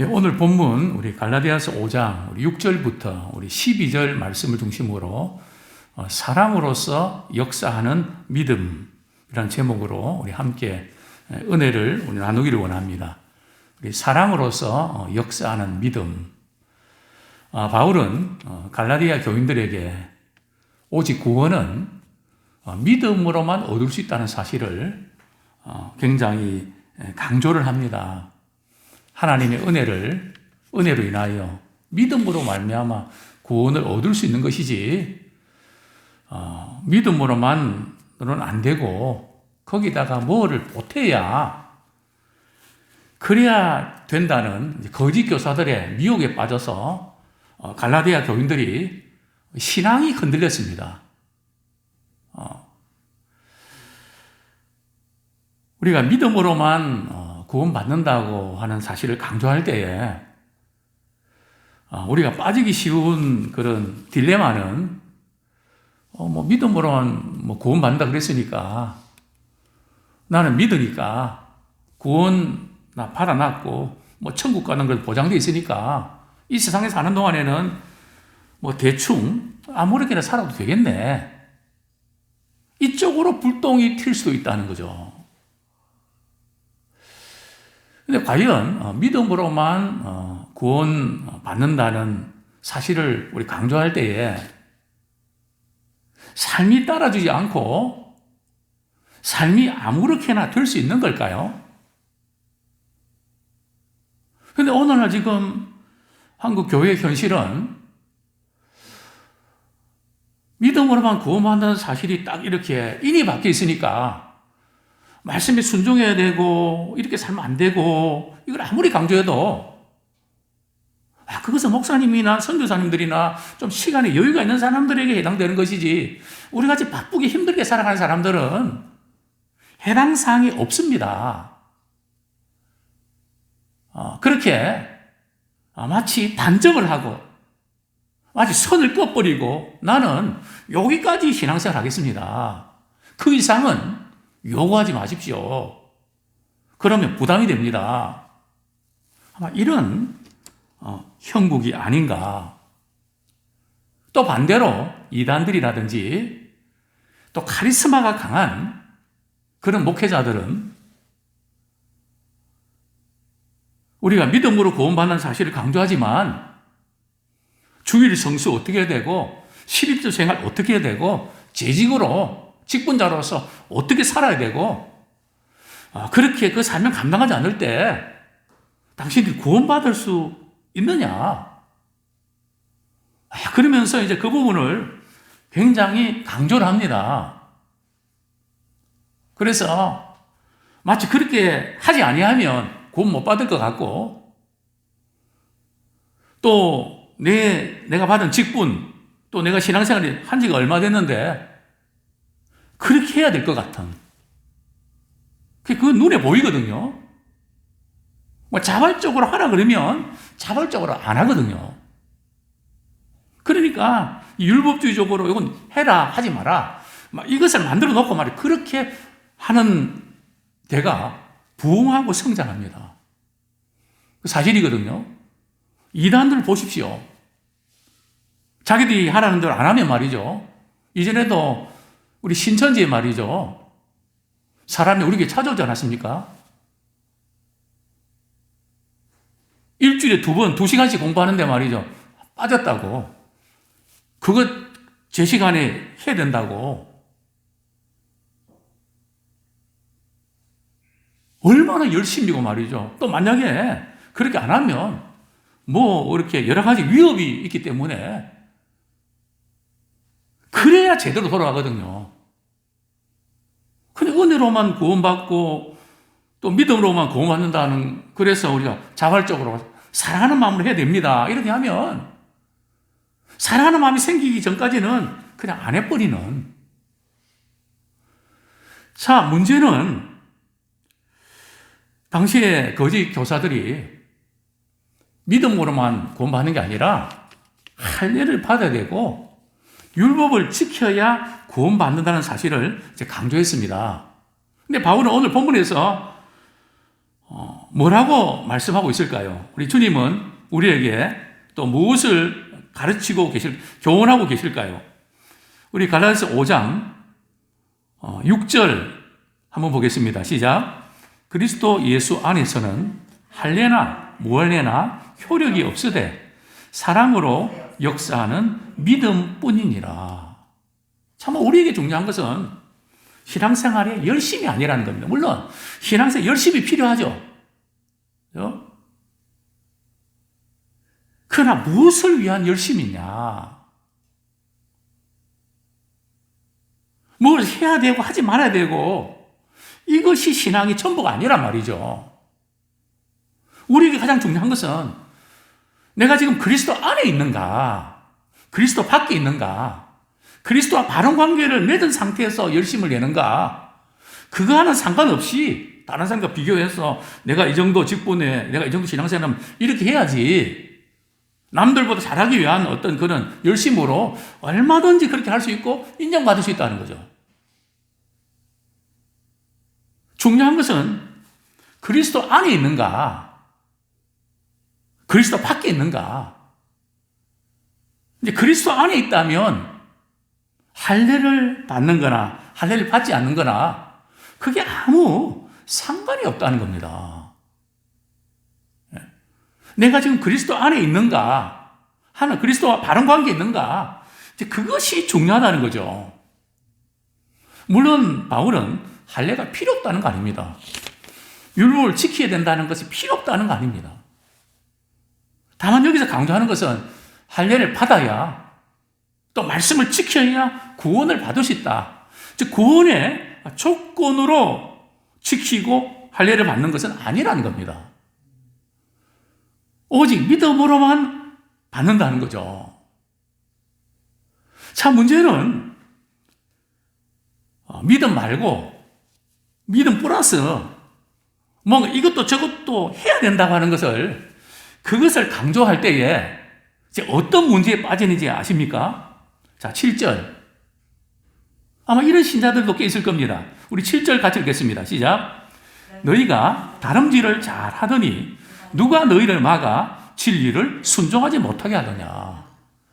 예, 오늘 본문 우리 갈라디아서 5장 우리 6절부터 우리 12절 말씀을 중심으로 사랑으로서 역사하는 믿음이라는 제목으로 우리 함께 은혜를 우리 나누기를 원합니다. 우리 사랑으로서 역사하는 믿음. 바울은 갈라디아 교인들에게 오직 구원은 믿음으로만 얻을 수 있다는 사실을 굉장히 강조를 합니다. 하나님의 은혜로 인하여 믿음으로 말미암아 구원을 얻을 수 있는 것이지 믿음으로만은 안 되고 거기다가 뭐를 보태야 그래야 된다는 거짓 교사들의 미혹에 빠져서 갈라디아 교인들이 신앙이 흔들렸습니다. 우리가 믿음으로만 구원받는다고 하는 사실을 강조할 때에 우리가 빠지기 쉬운 그런 딜레마는 믿음으로만 구원받는다 그랬으니까 나는 믿으니까 구원 나 받아놨고 천국 가는 걸 보장되어 있으니까 이 세상에 사는 동안에는 대충 아무렇게나 살아도 되겠네. 이쪽으로 불똥이 튈 수도 있다는 거죠. 근데 과연 믿음으로만 구원 받는다는 사실을 우리 강조할 때에 삶이 따라주지 않고 삶이 아무렇게나 될 수 있는 걸까요? 근데 오늘날 지금 한국 교회의 현실은 믿음으로만 구원받는 사실이 딱 이렇게 인이 박혀 있으니까 말씀에 순종해야 되고 이렇게 살면 안 되고 이걸 아무리 강조해도 그것은 목사님이나 선교사님들이나 좀 시간에 여유가 있는 사람들에게 해당되는 것이지 우리같이 바쁘게 힘들게 살아가는 사람들은 해당 사항이 없습니다. 그렇게 마치 단정을 하고 마치 선을 꺼버리고 나는 여기까지 신앙생활 하겠습니다. 그 이상은 요구하지 마십시오. 그러면 부담이 됩니다. 아마 이런 형국이 아닌가. 또 반대로 이단들이라든지 또 카리스마가 강한 그런 목회자들은 우리가 믿음으로 구원받는 사실을 강조하지만 주일 성수 어떻게 해야 되고 11조 생활 어떻게 해야 되고 재직으로 직분자로서 어떻게 살아야 되고 그렇게 그 사명 감당하지 않을 때 당신이 구원받을 수 있느냐? 그러면서 이제 그 부분을 굉장히 강조를 합니다. 그래서 마치 그렇게 하지 아니하면 구원 못 받을 것 같고 또 내가 받은 직분 또 내가 신앙생활을 한 지가 얼마 됐는데 그렇게 해야 될 것 같은. 그건 눈에 보이거든요. 자발적으로 하라 그러면 자발적으로 안 하거든요. 그러니까 율법주의적으로 이건 해라 하지 마라 이것을 만들어 놓고 말이에요. 그렇게 하는 데가 부흥하고 성장합니다. 사실이거든요. 이단들 보십시오. 자기들이 하라는 대로 안 하면 말이죠. 이전에도 우리 신천지에 말이죠. 사람이 우리에게 찾아오지 않았습니까? 일주일에 2번, 2시간씩 공부하는데 말이죠. 빠졌다고. 그거 제 시간에 해야 된다고. 얼마나 열심이고 말이죠. 또 만약에 그렇게 안 하면 이렇게 여러 가지 위협이 있기 때문에 그래야 제대로 돌아가거든요. 근데 은혜로만 구원받고 또 믿음으로만 구원받는다는 그래서 우리가 자발적으로 사랑하는 마음으로 해야 됩니다. 이렇게 하면 사랑하는 마음이 생기기 전까지는 그냥 안 해버리는. 자, 문제는 당시에 거짓 교사들이 믿음으로만 구원받는 게 아니라 할례를 받아야 되고 율법을 지켜야 구원받는다는 사실을 이제 강조했습니다. 근데 바울은 오늘 본문에서 뭐라고 말씀하고 있을까요? 우리 주님은 우리에게 또 무엇을 가르치고 교훈하고 계실까요? 우리 갈라디아서 5장 6절 한번 보겠습니다. 시작. 그리스도 예수 안에서는 할례나 무할례나 효력이 없으되 사랑으로 역사하는 믿음뿐이니라. 참 우리에게 중요한 것은 신앙생활에 열심이 아니라는 겁니다. 물론 신앙생활 열심이 필요하죠. 그러나 무엇을 위한 열심이냐? 뭘 해야 되고 하지 말아야 되고 이것이 신앙의 전부가 아니란 말이죠. 우리에게 가장 중요한 것은 내가 지금 그리스도 안에 있는가, 그리스도 밖에 있는가, 그리스도와 바른 관계를 맺은 상태에서 열심을 내는가, 그거와는 상관없이 다른 사람과 비교해서 내가 이 정도 직분에, 내가 이 정도 신앙생활하면 이렇게 해야지, 남들보다 잘하기 위한 어떤 그런 열심으로 얼마든지 그렇게 할 수 있고 인정받을 수 있다는 거죠. 중요한 것은 그리스도 안에 있는가, 그리스도 밖에 있는가. 이제 그리스도 안에 있다면 할례를 받는 거나 할례를 받지 않는 거나 그게 아무 상관이 없다는 겁니다. 내가 지금 그리스도 안에 있는가 하는, 그리스도와 바른 관계에 있는가, 이제 그것이 중요하다는 거죠. 물론 바울은 할례가 필요 없다는 거 아닙니다. 율법을 지켜야 된다는 것이 필요 없다는 거 아닙니다. 다만 여기서 강조하는 것은 할례를 받아야, 또 말씀을 지켜야 구원을 받을 수 있다. 즉 구원의 조건으로 지키고 할례를 받는 것은 아니라는 겁니다. 오직 믿음으로만 받는다는 거죠. 참 문제는 믿음 말고 믿음 플러스 뭔가 이것도 저것도 해야 된다고 하는 것을, 그것을 강조할 때에 이제 어떤 문제에 빠지는지 아십니까? 자, 7절. 아마 이런 신자들도 꽤 있을 겁니다. 우리 7절 같이 읽겠습니다. 시작. 너희가 다름질을 잘 하더니 누가 너희를 막아 진리를 순종하지 못하게 하더냐.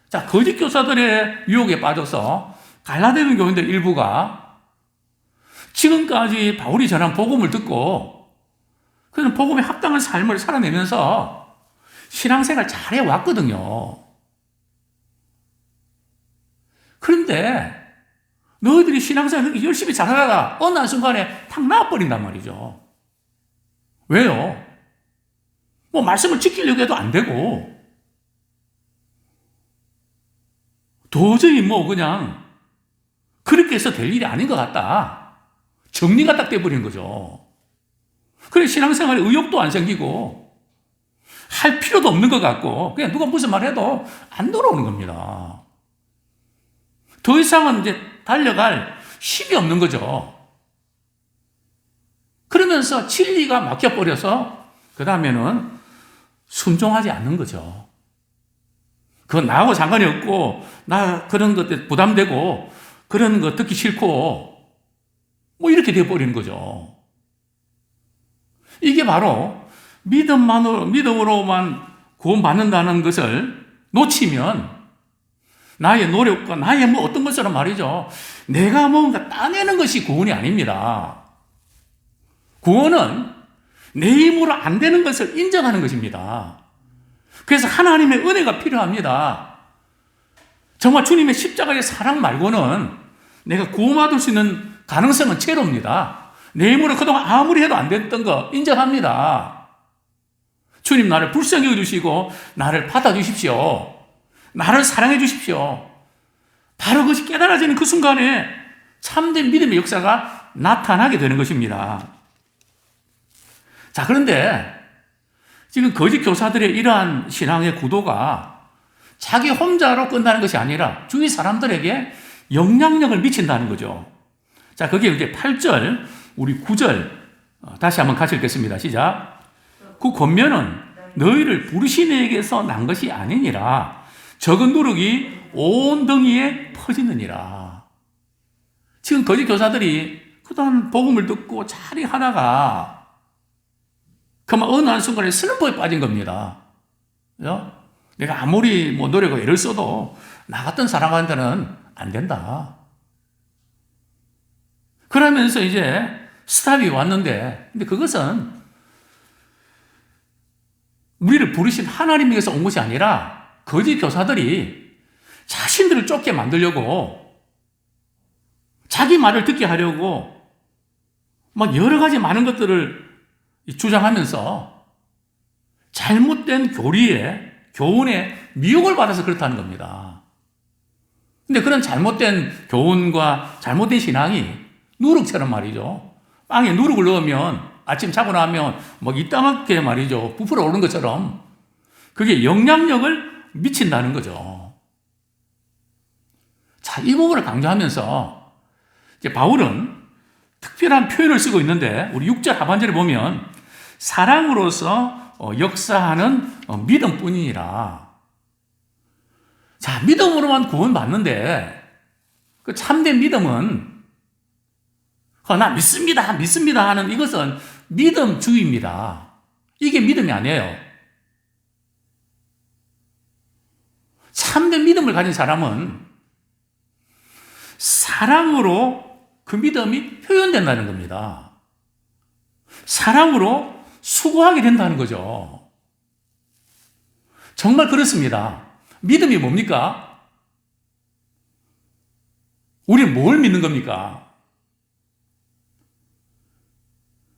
자, 거짓 교사들의 유혹에 빠져서 갈라디아 교인들 일부가 지금까지 바울이 전한 복음을 듣고 그는 복음에 합당한 삶을 살아내면서 신앙생활 잘해 왔거든요. 그런데 너희들이 신앙생활 그렇게 열심히 잘하다가 어느 한순간에 탁 나와버린단 말이죠. 왜요? 뭐 말씀을 지키려고 해도 안 되고 도저히 뭐 그냥 그렇게 해서 될 일이 아닌 것 같다. 정리가 딱 돼버린 거죠. 그래 신앙생활에 의욕도 안 생기고 할 필요도 없는 것 같고 그냥 누가 무슨 말 해도 안 돌아오는 겁니다. 더 이상은 이제 달려갈 힘이 없는 거죠. 그러면서 진리가 막혀버려서 그 다음에는 순종하지 않는 거죠. 그건 나하고 상관이 없고 나 그런 것들 부담되고 그런 거 듣기 싫고 뭐 이렇게 돼버리는 거죠. 이게 바로 믿음으로만 구원받는다는 것을 놓치면 나의 노력과 나의 뭐 어떤 것처럼 말이죠. 내가 뭔가 따내는 것이 구원이 아닙니다. 구원은 내 힘으로 안 되는 것을 인정하는 것입니다. 그래서 하나님의 은혜가 필요합니다. 정말 주님의 십자가의 사랑 말고는 내가 구원받을 수 있는 가능성은 제로입니다. 내 힘으로 그동안 아무리 해도 안 됐던 거 인정합니다. 주님 나를 불쌍히 여기주시고 나를 받아주십시오. 나를 사랑해 주십시오. 바로 그것이 깨달아지는 그 순간에 참된 믿음의 역사가 나타나게 되는 것입니다. 자, 그런데 지금 거짓 교사들의 이러한 신앙의 구도가 자기 혼자로 끝나는 것이 아니라 주위 사람들에게 영향력을 미친다는 거죠. 자, 거기에 이제 8절, 우리 9절 다시 한번 같이 읽겠습니다. 시작. 그 권면은 너희를 부르신 이에게서 난 것이 아니니라. 적은 누룩이 온 덩이에 퍼지느니라. 지금 거짓 교사들이 그동안 복음을 듣고 잘 하다가 그만 어느 한순간에 슬럼프에 빠진 겁니다. 그죠? 내가 아무리 뭐 노력을 애를 써도 나 같은 사랑한테는 안 된다. 그러면서 이제 스탑이 왔는데, 근데 그것은 우리를 부르신 하나님에게서 온 것이 아니라 거짓 교사들이 자신들을 쫓게 만들려고 자기 말을 듣게 하려고 막 여러 가지 많은 것들을 주장하면서 잘못된 교훈에 미혹을 받아서 그렇다는 겁니다. 근데 그런 잘못된 교훈과 잘못된 신앙이 누룩처럼 말이죠. 빵에 누룩을 넣으면 아침 자고 나면 막 이따만하게 말이죠. 부풀어 오른 것처럼 그게 영향력을 미친다는 거죠. 자, 이 부분을 강조하면서 이제 바울은 특별한 표현을 쓰고 있는데 우리 6절 하반절에 보면 사랑으로서 역사하는 믿음뿐이니라. 자, 믿음으로만 구원받는데 그 참된 믿음은 나 믿습니다, 믿습니다 하는 이것은 믿음주의입니다. 이게 믿음이 아니에요. 참된 믿음을 가진 사람은 사랑으로 그 믿음이 표현된다는 겁니다. 사랑으로 수고하게 된다는 거죠. 정말 그렇습니다. 믿음이 뭡니까? 우리는 뭘 믿는 겁니까?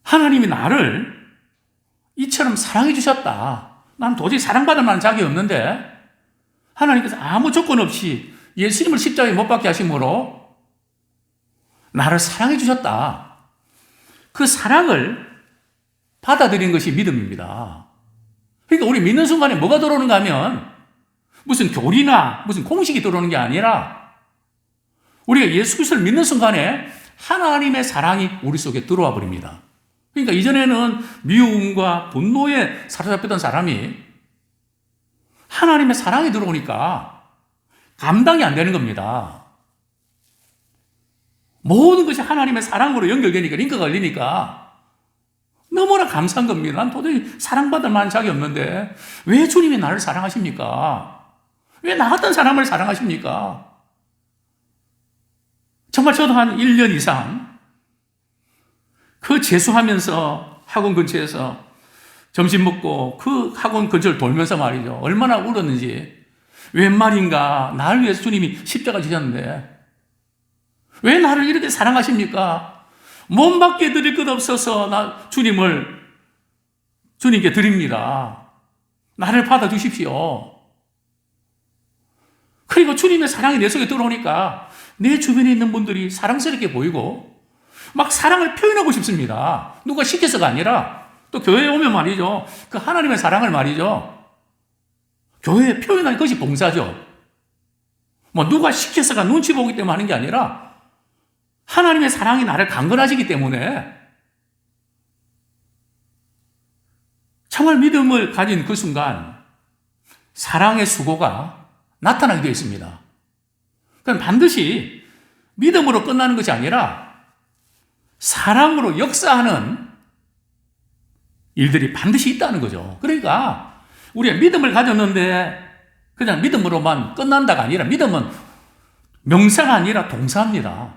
하나님이 나를 이처럼 사랑해 주셨다. 난 도저히 사랑받을 만한 자격이 없는데 하나님께서 아무 조건 없이 예수님을 십자가에 못 박게 하심으로 나를 사랑해 주셨다. 그 사랑을 받아들인 것이 믿음입니다. 그러니까 우리 믿는 순간에 뭐가 들어오는가 하면 무슨 교리나 무슨 공식이 들어오는 게 아니라 우리가 예수 그리스도를 믿는 순간에 하나님의 사랑이 우리 속에 들어와 버립니다. 그러니까 이전에는 미움과 분노에 사로잡혔던 사람이 하나님의 사랑이 들어오니까 감당이 안 되는 겁니다. 모든 것이 하나님의 사랑으로 연결되니까 링크가 걸리니까 너무나 감사한 겁니다. 난 도저히 사랑받을 만한 자격이 없는데 왜 주님이 나를 사랑하십니까? 왜 나 같은 사람을 사랑하십니까? 정말 저도 한 1년 이상 그 재수하면서 학원 근처에서 점심 먹고 그 학원 근처를 돌면서 말이죠. 얼마나 울었는지. 웬 말인가. 나를 위해서 주님이 십자가 지셨는데 왜 나를 이렇게 사랑하십니까? 몸밖에 드릴 것 없어서 나 주님께 드립니다. 나를 받아주십시오. 그리고 주님의 사랑이 내 속에 들어오니까 내 주변에 있는 분들이 사랑스럽게 보이고 막 사랑을 표현하고 싶습니다. 누가 시켜서가 아니라 또 교회에 오면 말이죠. 그 하나님의 사랑을 말이죠. 교회에 표현하는 것이 봉사죠. 뭐 누가 시켜서가 눈치 보기 때문에 하는 게 아니라 하나님의 사랑이 나를 강건하시기 때문에 정말 믿음을 가진 그 순간 사랑의 수고가 나타나게 되어 있습니다. 그럼 반드시 믿음으로 끝나는 것이 아니라 사랑으로 역사하는 일들이 반드시 있다는 거죠. 그러니까 우리가 믿음을 가졌는데 그냥 믿음으로만 끝난다가 아니라 믿음은 명사가 아니라 동사입니다.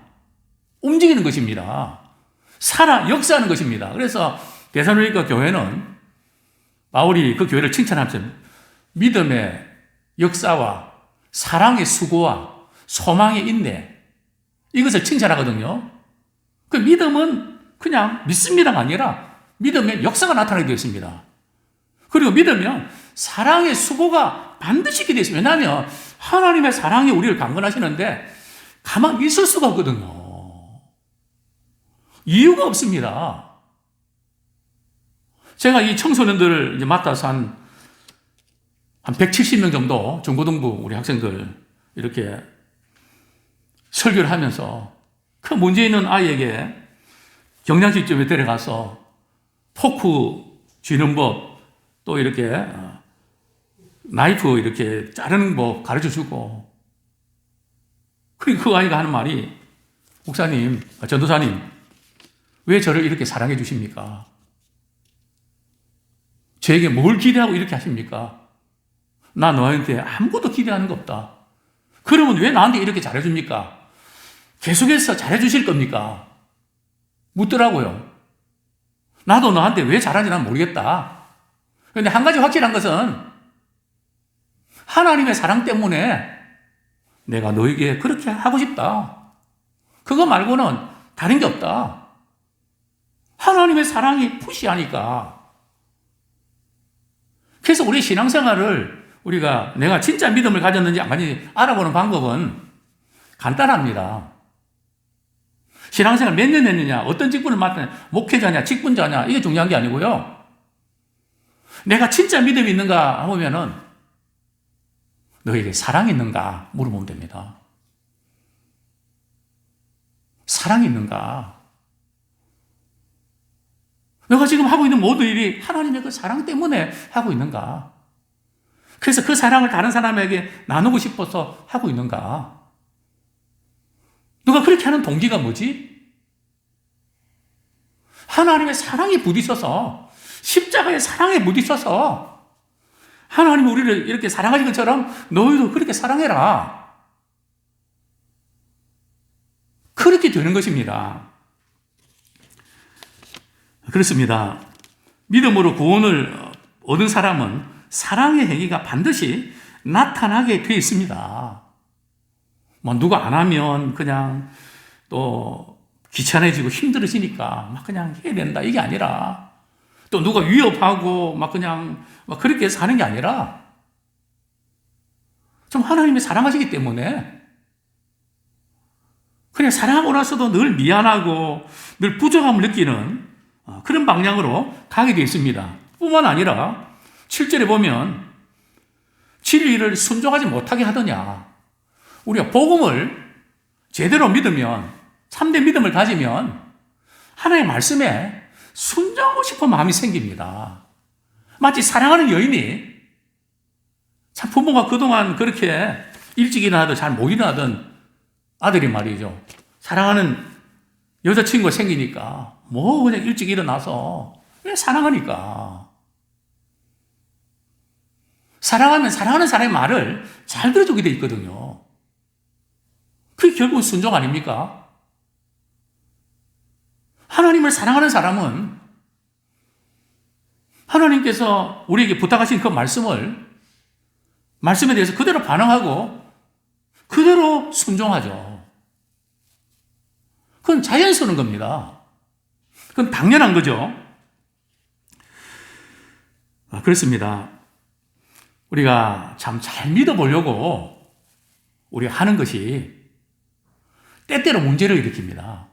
움직이는 것입니다. 역사하는 것입니다. 그래서 데살로니가 교회는 바울이 그 교회를 칭찬하면서 믿음의 역사와 사랑의 수고와 소망의 인내 이것을 칭찬하거든요. 그 믿음은 그냥 믿습니다가 아니라 믿음의 역사가 나타나게 되어 있습니다. 그리고 믿으면 사랑의 수고가 반드시 있게 되어 있습니다. 왜냐하면 하나님의 사랑이 우리를 강건하시는데 가만히 있을 수가 없거든요. 이유가 없습니다. 제가 이 청소년들을 이제 맡아서 한 170명 정도 중고등부 우리 학생들 이렇게 설교를 하면서 그 문제 있는 아이에게 경량식점에 데려가서 포크 쥐는 법 또 이렇게 나이프 이렇게 자르는 법 가르쳐 주고 그리고 그 아이가 하는 말이 목사님, 전도사님 왜 저를 이렇게 사랑해 주십니까? 저에게 뭘 기대하고 이렇게 하십니까? 나 너한테 아무것도 기대하는 거 없다. 그러면 왜 나한테 이렇게 잘해줍니까? 계속해서 잘해주실 겁니까? 묻더라고요. 나도 너한테 왜 잘하는지 난 모르겠다. 그런데 한 가지 확실한 것은 하나님의 사랑 때문에 내가 너에게 그렇게 하고 싶다. 그거 말고는 다른 게 없다. 하나님의 사랑이 푸시하니까. 그래서 우리 신앙생활을 내가 진짜 믿음을 가졌는지 안 가졌는지 알아보는 방법은 간단합니다. 신앙생활 몇 년 했느냐, 어떤 직분을 맡느냐, 목회자냐, 직분자냐, 이게 중요한 게 아니고요. 내가 진짜 믿음이 있는가 하면은 너에게 사랑이 있는가 물어보면 됩니다. 사랑이 있는가? 너가 지금 하고 있는 모든 일이 하나님의 그 사랑 때문에 하고 있는가? 그래서 그 사랑을 다른 사람에게 나누고 싶어서 하고 있는가? 너가 그렇게 하는 동기가 뭐지? 하나님의 사랑에 부딪혀서, 십자가의 사랑에 부딪혀서 하나님이 우리를 이렇게 사랑하신 것처럼 너희도 그렇게 사랑해라. 그렇게 되는 것입니다. 그렇습니다. 믿음으로 구원을 얻은 사람은 사랑의 행위가 반드시 나타나게 되어 있습니다. 뭐 누가 안 하면 그냥 또 귀찮아지고 힘들어지니까 막 그냥 해야 된다 이게 아니라, 또 누가 위협하고 막 그냥 막 그렇게 해서 하는 게 아니라 좀 하나님이 사랑하시기 때문에 그냥 사랑하고 나서도 늘 미안하고 늘 부족함을 느끼는 그런 방향으로 가게 되어 있습니다. 뿐만 아니라 7절에 보면 진리를 순종하지 못하게 하더냐. 우리가 복음을 제대로 믿으면, 참된 믿음을 가지면 하나님의 말씀에 순종하고 싶은 마음이 생깁니다. 마치 사랑하는 여인이 참 부모가 그동안 그렇게 일찍 일어나든 잘 못 일어나던 아들이 말이죠. 사랑하는 여자친구가 생기니까 뭐 그냥 일찍 일어나서 왜 사랑하니까. 사랑하면 사랑하는 사람의 말을 잘 들어주게 돼 있거든요. 그게 결국 순종 아닙니까? 하나님을 사랑하는 사람은 하나님께서 우리에게 부탁하신 그 말씀에 대해서 그대로 반응하고 그대로 순종하죠. 그건 자연스러운 겁니다. 그건 당연한 거죠. 그렇습니다. 우리가 참 잘 믿어보려고 우리가 하는 것이 때때로 문제를 일으킵니다.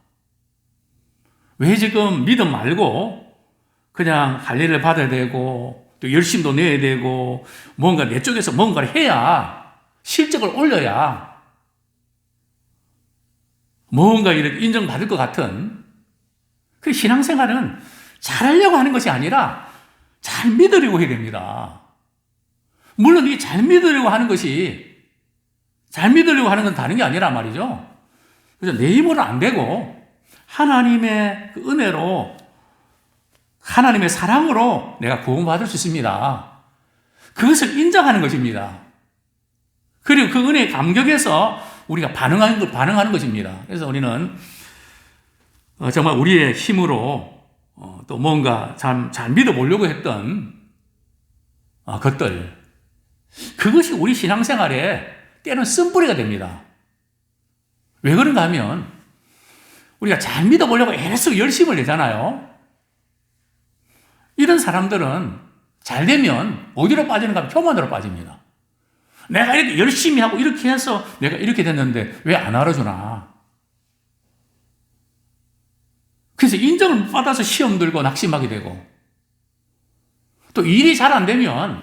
왜 지금 믿음 말고 그냥 할례를 받아야 되고 또 열심도 내야 되고 뭔가 내 쪽에서 뭔가를 해야 실적을 올려야 뭔가 이렇게 인정받을 것 같은 그 신앙생활은 잘하려고 하는 것이 아니라 잘 믿으려고 해야 됩니다. 물론 이 잘 믿으려고 하는 것이 잘 믿으려고 하는 건 다른 게 아니라 말이죠. 그래서 내 힘으로는 안 되고 하나님의 그 은혜로 하나님의 사랑으로 내가 구원받을 수 있습니다. 그것을 인정하는 것입니다. 그리고 그 은혜에 감격해서 우리가 반응하는 것입니다. 그래서 우리는 정말 우리의 힘으로 또 뭔가 잘 믿어보려고 했던 것들, 그것이 우리 신앙생활에 때로는 쓴뿌리가 됩니다. 왜 그런가 하면 우리가 잘 믿어보려고 애써 열심을 내잖아요. 이런 사람들은 잘 되면 어디로 빠지는가 하면 교만으로 빠집니다. 내가 이렇게 열심히 하고 이렇게 해서 내가 이렇게 됐는데 왜 안 알아주나. 그래서 인정을 못 받아서 시험 들고 낙심하게 되고, 또 일이 잘 안 되면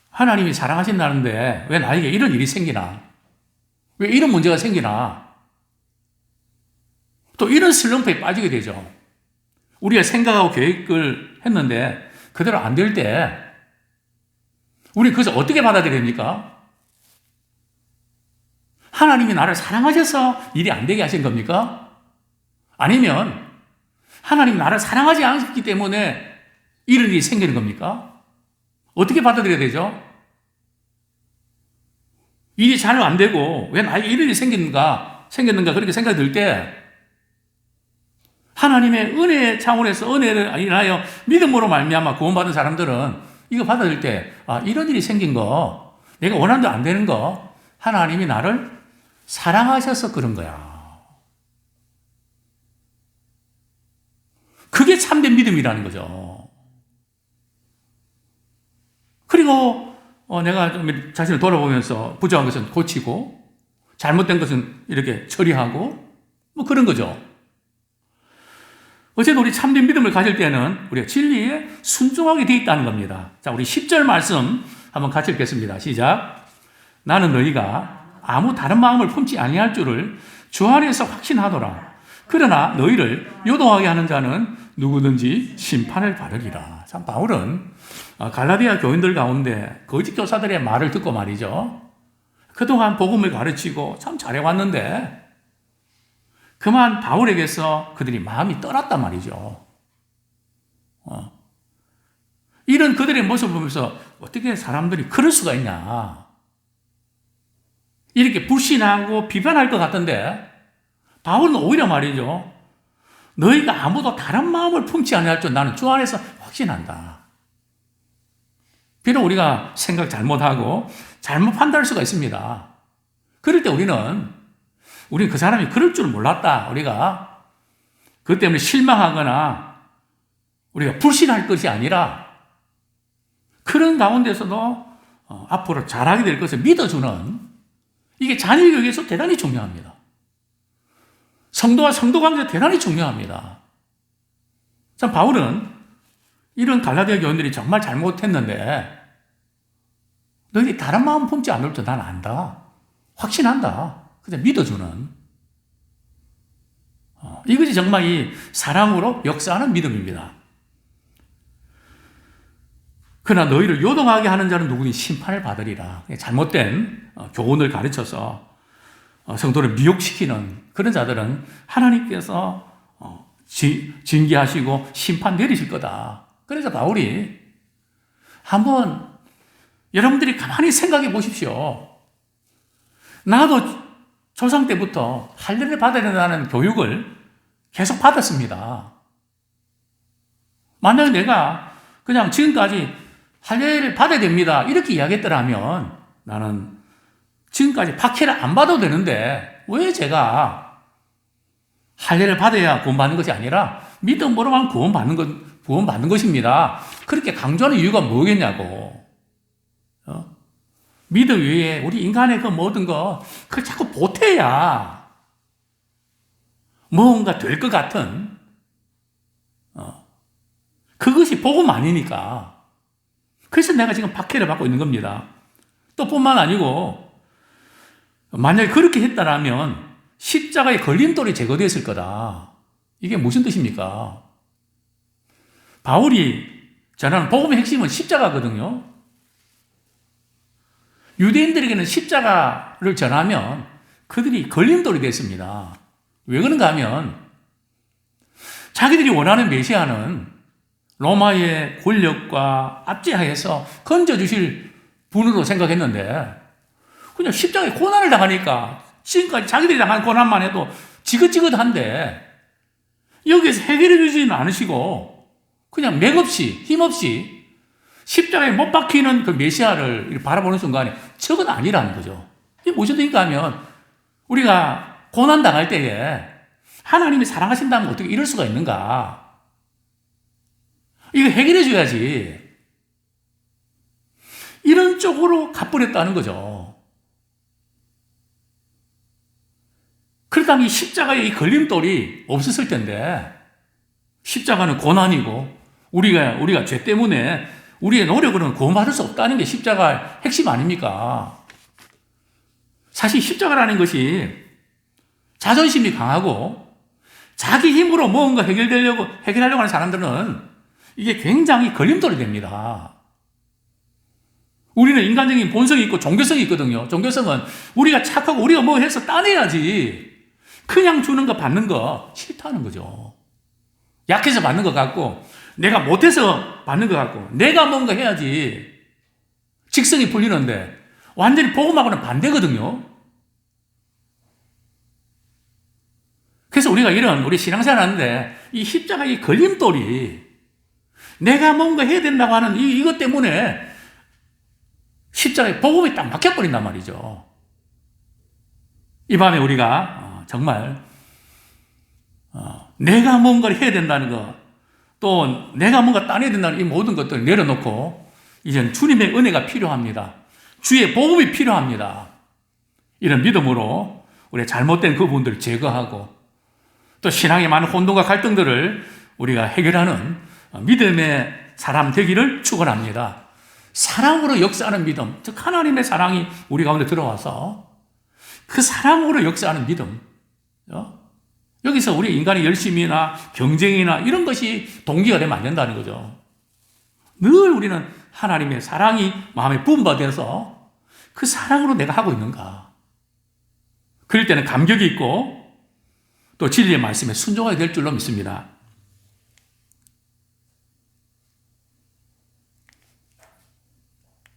하나님이 사랑하신다는데 왜 나에게 이런 일이 생기나, 왜 이런 문제가 생기나, 또 이런 슬럼프에 빠지게 되죠. 우리가 생각하고 계획을 했는데 그대로 안 될 때 우리 그것을 어떻게 받아들여야 됩니까? 하나님이 나를 사랑하셔서 일이 안 되게 하신 겁니까? 아니면 하나님이 나를 사랑하지 않았기 때문에 이런 일이 생기는 겁니까? 어떻게 받아들여야 되죠? 일이 잘 안 되고 왜 나에게 이런 일이 생겼는가 그렇게 생각이 들 때 하나님의 은혜 차원에서 은혜를 인하여 믿음으로 말미암아 구원받은 사람들은 이거 받아들일 때 이런 일이 생긴 거 내가 원하는 대로 안 되는 거 하나님이 나를 사랑하셔서 그런 거야. 그게 참된 믿음이라는 거죠. 그리고 내가 좀 자신을 돌아보면서 부족한 것은 고치고 잘못된 것은 이렇게 처리하고 뭐 그런 거죠. 어쨌든 우리 참된 믿음을 가질 때는 우리가 진리에 순종하게 되어 있다는 겁니다. 자, 우리 10절 말씀 한번 같이 읽겠습니다. 시작. 나는 너희가 아무 다른 마음을 품지 아니할 줄을 주 안에서 확신하노라. 그러나 너희를 요동하게 하는 자는 누구든지 심판을 받으리라. 참 바울은 갈라디아 교인들 가운데 거짓 교사들의 말을 듣고 말이죠. 그동안 복음을 가르치고 참 잘해왔는데 그만 바울에게서 그들이 마음이 떠났단 말이죠. 이런 그들의 모습을 보면서 어떻게 사람들이 그럴 수가 있냐. 이렇게 불신하고 비판할 것 같던데 바울은 오히려 말이죠. 너희가 아무도 다른 마음을 품지 않을 줄 나는 주 안에서 확신한다. 비록 우리가 생각 잘못하고 잘못 판단할 수가 있습니다. 그럴 때 우리는 그 사람이 그럴 줄 몰랐다. 우리가 그것 때문에 실망하거나 우리가 불신할 것이 아니라 그런 가운데서도 앞으로 잘하게 될 것을 믿어주는 이게 자녀교육에서 대단히 중요합니다. 성도와 성도 관계가 대단히 중요합니다. 참 바울은 이런 갈라디아 교인들이 정말 잘못했는데 너희들이 다른 마음 품지 않을 줄 난 안다. 확신한다. 그냥 믿어주는 이것이 정말 이 사랑으로 역사하는 믿음입니다. 그러나 너희를 요동하게 하는 자는 누구니 심판을 받으리라. 잘못된 교훈을 가르쳐서 성도를 미혹시키는 그런 자들은 하나님께서 징계하시고 심판 내리실 거다. 그래서 바울이 한번 여러분들이 가만히 생각해 보십시오. 나도 조상 때부터 할례를 받아야 된다는 교육을 계속 받았습니다. 만약에 내가 그냥 지금까지 할례를 받아야 됩니다. 이렇게 이야기했더라면 나는 지금까지 박해를 안 받아도 되는데 왜 제가 할례를 받아야 구원받는 것이 아니라 믿음으로만 구원받는 것입니다. 그렇게 강조하는 이유가 뭐겠냐고. 믿음 위에 우리 인간의 그 모든 거 그걸 자꾸 보태야 뭔가 될 것 같은 그것이 복음 아니니까. 그래서 내가 지금 박해를 받고 있는 겁니다. 또 뿐만 아니고 만약에 그렇게 했다라면 십자가의 걸림돌이 제거됐을 거다. 이게 무슨 뜻입니까? 바울이 전하는 복음의 핵심은 십자가거든요. 유대인들에게는 십자가를 전하면 그들이 걸림돌이 됐습니다. 왜 그런가 하면 자기들이 원하는 메시아는 로마의 권력과 압제하에서 건져주실 분으로 생각했는데 그냥 십자가에 고난을 당하니까 지금까지 자기들이 당한 고난만 해도 지긋지긋한데 여기에서 해결해 주지는 않으시고 그냥 맥없이 힘없이 십자가에 못 박히는 그 메시아를 바라보는 순간에 저건 아니라는 거죠. 이게 무슨 뜻인가 하면 우리가 고난 당할 때에 하나님이 사랑하신다면 어떻게 이럴 수가 있는가? 이거 해결해 줘야지. 이런 쪽으로 가버렸다는 거죠. 그렇다면 이 십자가의 이 걸림돌이 없었을 텐데 십자가는 고난이고 우리가 죄 때문에 우리의 노력으로는 구원받을 수 없다는 게 십자가의 핵심 아닙니까? 사실 십자가라는 것이 자존심이 강하고 자기 힘으로 뭔가 해결하려고 하는 사람들은 이게 굉장히 걸림돌이 됩니다. 우리는 인간적인 본성이 있고 종교성이 있거든요. 종교성은 우리가 착하고 우리가 뭐 해서 따내야지. 그냥 주는 거 받는 거 싫다는 거죠. 약해서 받는 것 같고 내가 못해서 받는 것 같고, 내가 뭔가 해야지 직성이 풀리는데, 완전히 복음하고는 반대거든요. 그래서 우리가 우리 신앙생활 하는데, 이 십자가의 걸림돌이, 내가 뭔가 해야 된다고 하는 이것 때문에 십자가에 복음이 딱 막혀버린단 말이죠. 이 밤에 우리가 정말 내가 뭔가를 해야 된다는 것, 또 내가 뭔가 따내야 된다는 이 모든 것들을 내려놓고 이제는 주님의 은혜가 필요합니다. 주의 복음이 필요합니다. 이런 믿음으로 우리의 잘못된 그 부분들을 제거하고 또 신앙의 많은 혼돈과 갈등들을 우리가 해결하는 믿음의 사람 되기를 축원합니다. 사랑으로 역사하는 믿음, 즉 하나님의 사랑이 우리 가운데 들어와서 그 사랑으로 역사하는 믿음, 여기서 우리 인간의 열심이나 경쟁이나 이런 것이 동기가 되면 안 된다는 거죠. 늘 우리는 하나님의 사랑이 마음에 부음받아서 그 사랑으로 내가 하고 있는가. 그럴 때는 감격이 있고 또 진리의 말씀에 순종하게 될 줄로 믿습니다.